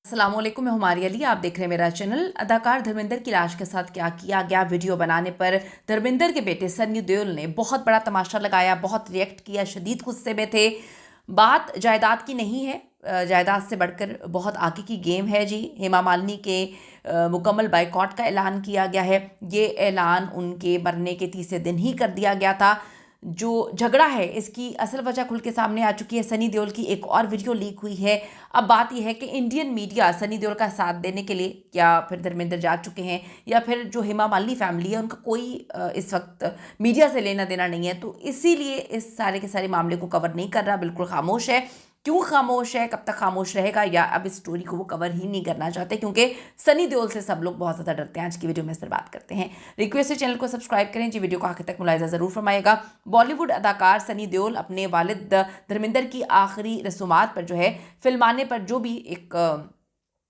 अस्सलामुअलैकुम, मैं हुमारी अली। आप देख रहे हैं मेरा चैनल। अदाकार धर्मेंद्र की लाश के साथ क्या किया गया, वीडियो बनाने पर धर्मेंद्र के बेटे सनी देओल ने बहुत बड़ा तमाशा लगाया, बहुत रिएक्ट किया, शदीद गुस्से में थे। बात जायदाद की नहीं है, जायदाद से बढ़कर बहुत आगे की गेम है जी। हेमा मालिनी के मुकम्मल बाइकॉट का ऐलान किया गया है। ये ऐलान उनके मरने के तीसरे दिन ही कर दिया गया था। जो झगड़ा है इसकी असल वजह खुल के सामने आ चुकी है। सनी देओल की एक और वीडियो लीक हुई है। अब बात यह है कि इंडियन मीडिया सनी देओल का साथ देने के लिए या फिर धर्मेंद्र जा चुके हैं, या फिर जो हेमा मालिनी फैमिली है उनका कोई इस वक्त मीडिया से लेना देना नहीं है, तो इसीलिए इस सारे के सारे मामले को कवर नहीं कर रहा, बिल्कुल खामोश है। क्यों खामोश है, कब तक खामोश रहेगा, या अब इस स्टोरी को वो कवर ही नहीं करना चाहते क्योंकि सनी देओल से सब लोग बहुत ज़्यादा डरते हैं। आज की वीडियो में इस पर बात करते हैं। रिक्वेस्ट है चैनल को सब्सक्राइब करें जी, वीडियो को आखिर तक मुलाहिजा ज़रूर फरमाइएगा। बॉलीवुड अदाकार सनी देओल अपने वालिद धर्मेंद्र की आखिरी रसूमात पर जो है फिल्माने पर जो भी एक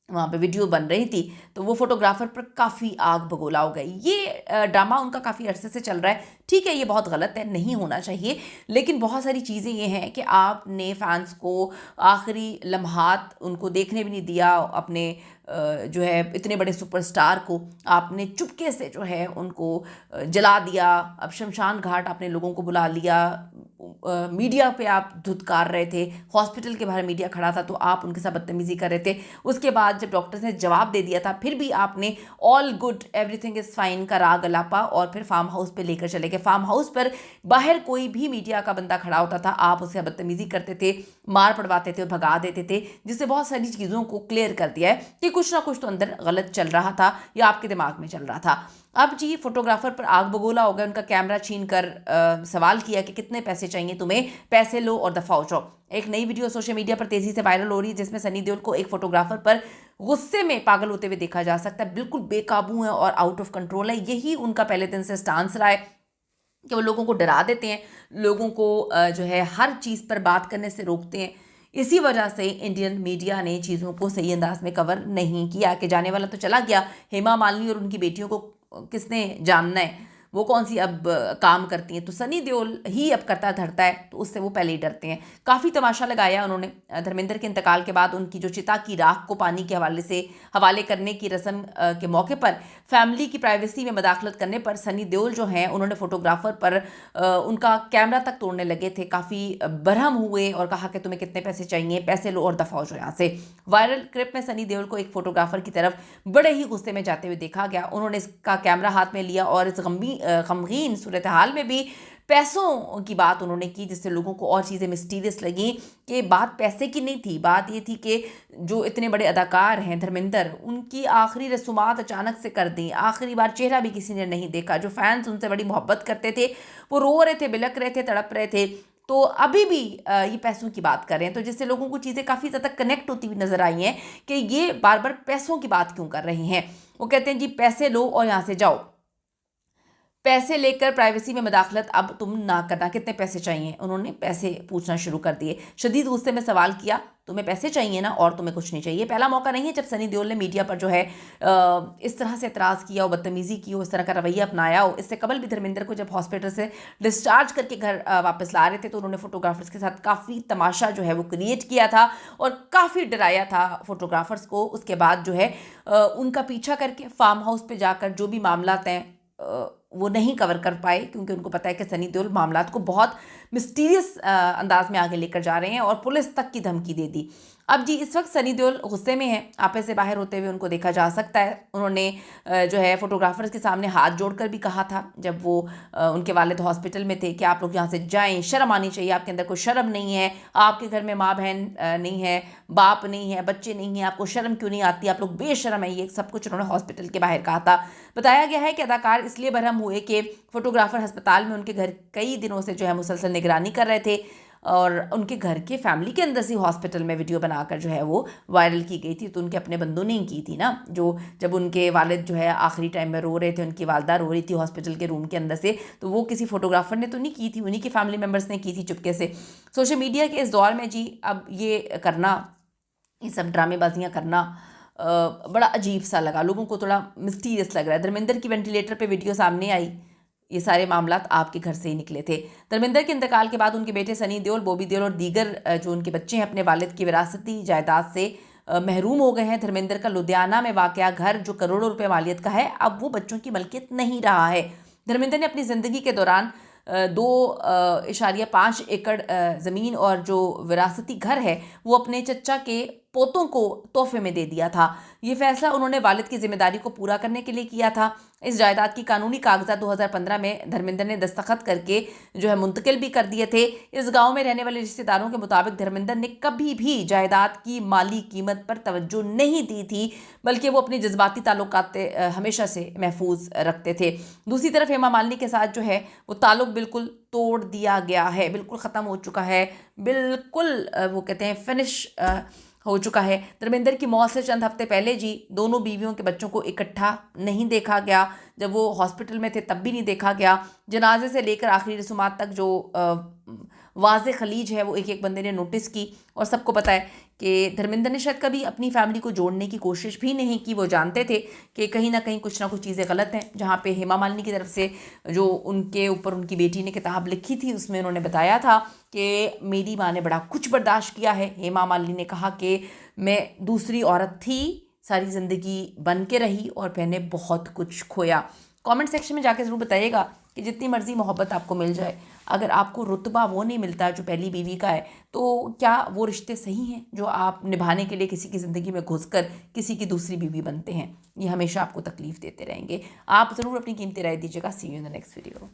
वहाँ पे वीडियो बन रही थी, तो वो फोटोग्राफर पर काफ़ी आग बगोला हो गई। ये ड्रामा उनका काफ़ी अरसे से चल रहा है। ठीक है, ये बहुत गलत है, नहीं होना चाहिए, लेकिन बहुत सारी चीज़ें ये हैं कि आपने फैंस को आखिरी लम्हात उनको देखने भी नहीं दिया। अपने जो है इतने बड़े सुपरस्टार को आपने चुपके से जो है उनको जला दिया। अब शमशान घाट आपने लोगों को बुला लिया। मीडिया पे आप धुतकार रहे थे, हॉस्पिटल के बाहर मीडिया खड़ा था तो आप उनके साथ बदतमीज़ी कर रहे थे। उसके बाद जब डॉक्टर्स ने जवाब दे दिया था, फिर भी आपने all good everything is fine का राग अलापा और फिर फार्म हाउस पे लेकर चले गए। फार्म हाउस पर बाहर कोई भी मीडिया का बंदा खड़ा होता था, आप उससे बदतमीज़ी करते थे, मार पड़वाते थे और भगा देते थे, जिससे बहुत सारी चीज़ों को क्लियर कर दिया है कि कुछ ना कुछ तो अंदर गलत चल रहा था या आपके दिमाग में चल रहा था। अब जी फोटोग्राफर पर आग बगोला हो गया, उनका कैमरा छीन कर सवाल किया कि कितने पैसे चाहिए तुम्हें, पैसे लो और दफा हो जाओ। एक नई वीडियो सोशल मीडिया पर तेजी से वायरल हो रही है जिसमें सनी देओल को एक फोटोग्राफर पर गुस्से में पागल होते हुए देखा जा सकता है। बिल्कुल बेकाबू है और आउट ऑफ कंट्रोल है। यही उनका पहले दिन से स्टांस रहा है कि वो लोगों को डरा देते हैं, लोगों को जो है हर चीज़ पर बात करने से रोकते हैं। इसी वजह से इंडियन मीडिया ने चीज़ों को सही अंदाज में कवर नहीं किया कि जाने वाला तो चला गया, हेमा मालिनी और उनकी बेटियों को किसने जानना है, वो कौन सी अब काम करती हैं। तो सनी देओल ही अब करता धरता है, तो उससे वो पहले ही डरते हैं। काफ़ी तमाशा लगाया उन्होंने धर्मेंद्र के इंतकाल के बाद उनकी जो चिता की राख को पानी के हवाले करने की रस्म के मौके पर फैमिली की प्राइवेसी में मदाखलत करने पर सनी देओल जो हैं उन्होंने फोटोग्राफर पर उनका कैमरा तक तोड़ने लगे थे। काफ़ी बरहम हुए और कहा कि तुम्हें कितने पैसे चाहिए, पैसे लो और दफा हो जाओ यहाँ से। वायरल क्लिप में सनी देओल को एक फोटोग्राफर की तरफ बड़े ही गुस्से में जाते हुए देखा गया। उन्होंने इसका कैमरा हाथ में लिया और इस गमगीन सूरत हाल में भी पैसों की बात उन्होंने की, जिससे लोगों को और चीज़ें मिस्टीरियस लगी कि बात पैसे की नहीं थी। बात ये थी कि जो इतने बड़े अदाकार हैं धर्मेंद्र, उनकी आखिरी रसूमात अचानक से कर दी। आखिरी बार चेहरा भी किसी ने नहीं देखा। जो फैंस उनसे बड़ी मोहब्बत करते थे वो रो रहे थे, बिलक रहे थे, तड़प रहे थे। तो अभी भी ये पैसों की बात कर रहे हैं, तो जिससे लोगों को चीज़ें काफ़ी ज़्यादा कनेक्ट होती हुई नजर आई हैं कि ये बार बार पैसों की बात क्यों कर रहे हैं। वो कहते हैं जी पैसे लो और यहाँ से जाओ, पैसे लेकर प्राइवेसी में मदाखलत अब तुम ना करना, कितने पैसे चाहिए। उन्होंने पैसे पूछना शुरू कर दिए। शदीद गुस्से में सवाल किया, तुम्हें पैसे चाहिए ना और तुम्हें कुछ नहीं चाहिए। पहला मौका नहीं है जब सनी देओल ने मीडिया पर जो है इस तरह से एतराज़ किया हो, बदतमीज़ी की हो, इस तरह का रवैया अपनाया हो। इससे कबल भी धर्मेंद्र को जब हॉस्पिटल से डिस्चार्ज करके घर वापस ला रहे थे तो उन्होंने फोटोग्राफर्स के साथ काफ़ी तमाशा जो है वो क्रिएट किया था और काफ़ी डराया था फोटोग्राफर्स को। उसके बाद जो है उनका पीछा करके फार्म हाउस पर जाकर जो भी मामला हैं वो नहीं कवर कर पाए, क्योंकि उनको पता है कि सनी देओल मामलात को बहुत मिस्टीरियस अंदाज में आगे लेकर जा रहे हैं और पुलिस तक की धमकी दे दी। अब जी इस वक्त सनी देओल गुस्से में हैं, आपे से बाहर होते हुए उनको देखा जा सकता है। उन्होंने जो है फोटोग्राफर्स के सामने हाथ जोड़कर भी कहा था जब वो उनके वालिद हॉस्पिटल में थे कि आप लोग यहाँ से जाएं, शर्म आनी चाहिए, आपके अंदर कोई शर्म नहीं है, आपके घर में माँ बहन नहीं है, बाप नहीं है, बच्चे नहीं हैं, आपको शर्म क्यों नहीं आती, आप लोग बेशर्म है। ये सब कुछ उन्होंने हॉस्पिटल के बाहर कहा था। बताया गया है कि अदाकार इसलिए बरहम हुए कि फोटोग्राफर अस्पताल में उनके घर कई दिनों से जो है मुसलसल निगरानी कर रहे थे और उनके घर के फैमिली के अंदर से हॉस्पिटल में वीडियो बनाकर जो है वो वायरल की गई थी। तो उनके अपने बंदों ने की थी ना, जो जब उनके वालिद जो है आखिरी टाइम में रो रहे थे, उनकी वालदा रो रही थी हॉस्पिटल के रूम के अंदर से, तो वो किसी फोटोग्राफर ने तो नहीं की थी, उन्हीं के फैमिली मेम्बर्स ने की थी चुपके से। सोशल मीडिया के इस दौर में जी अब ये करना, ये सब ड्रामेबाजियाँ करना बड़ा अजीब सा लगा, लोगों को थोड़ा मिस्टीरियस लग रहा है। धर्मेंद्र की वेंटिलेटर पे वीडियो सामने आई, ये सारे मामलात आपके घर से ही निकले थे। धर्मेंद्र के इंतकाल के बाद उनके बेटे सनी देओल, बॉबी देओल और दीगर जो उनके बच्चे हैं अपने वालिद की विरासती जायदाद से महरूम हो गए हैं। धर्मेंद्र का लुधियाना में वाक़या घर जो करोड़ों रुपए मालियत का है, अब वो बच्चों की मलकियत नहीं रहा है। धर्मेंद्र ने अपनी ज़िंदगी के दौरान 2.5 एकड़ ज़मीन और जो विरासती घर है वो अपने चचा के पोतों को तोहफे में दे दिया था। ये फैसला उन्होंने वालिद की जिम्मेदारी को पूरा करने के लिए किया था। इस जायदाद की कानूनी कागजात 2015 में धर्मेंद्र ने दस्तखत करके जो है मुंतकिल भी कर दिए थे। इस गांव में रहने वाले रिश्तेदारों के मुताबिक धर्मेंद्र ने कभी भी जायदाद की माली कीमत पर तवज्जो नहीं दी थी, बल्कि वो अपनी जज्बाती ताल्लुकात हमेशा से महफूज रखते थे। दूसरी तरफ हेमा मालिनी के साथ जो है वो ताल्लुक बिल्कुल तोड़ दिया गया है, बिल्कुल ख़त्म हो चुका है, बिल्कुल वो कहते हैं फिनिश हो चुका है। धर्मेंद्र की मौत से चंद हफ्ते पहले जी दोनों बीवियों के बच्चों को इकट्ठा नहीं देखा गया। जब वो हॉस्पिटल में थे तब भी नहीं देखा गया। जनाजे से लेकर आखिरी रसूमात तक जो वाज़े खलीज है वो एक एक बंदे ने नोटिस की, और सबको पता है कि धर्मेंद्र ने शायद कभी अपनी फैमिली को जोड़ने की कोशिश भी नहीं की। वो जानते थे कि कहीं ना कुछ चीज़ें गलत हैं। जहाँ पे हेमा मालिनी की तरफ से जो उनके ऊपर उनकी बेटी ने किताब लिखी थी उसमें उन्होंने बताया था कि मेरी माँ ने बड़ा कुछ बर्दाश्त किया है। हेमा मालिनी ने कहा कि मैं दूसरी औरत थी, सारी ज़िंदगी बन के रही और मैंने बहुत कुछ खोया। कमेंट सेक्शन में जाके ज़रूर बताइएगा कि जितनी मर्ज़ी मोहब्बत आपको मिल जाए, अगर आपको रुतबा वो नहीं मिलता जो पहली बीवी का है, तो क्या वो रिश्ते सही हैं जो आप निभाने के लिए किसी की ज़िंदगी में घुसकर किसी की दूसरी बीवी बनते हैं? ये हमेशा आपको तकलीफ़ देते रहेंगे। आप ज़रूर अपनी कीमती राय दीजिएगा। See you in the next video.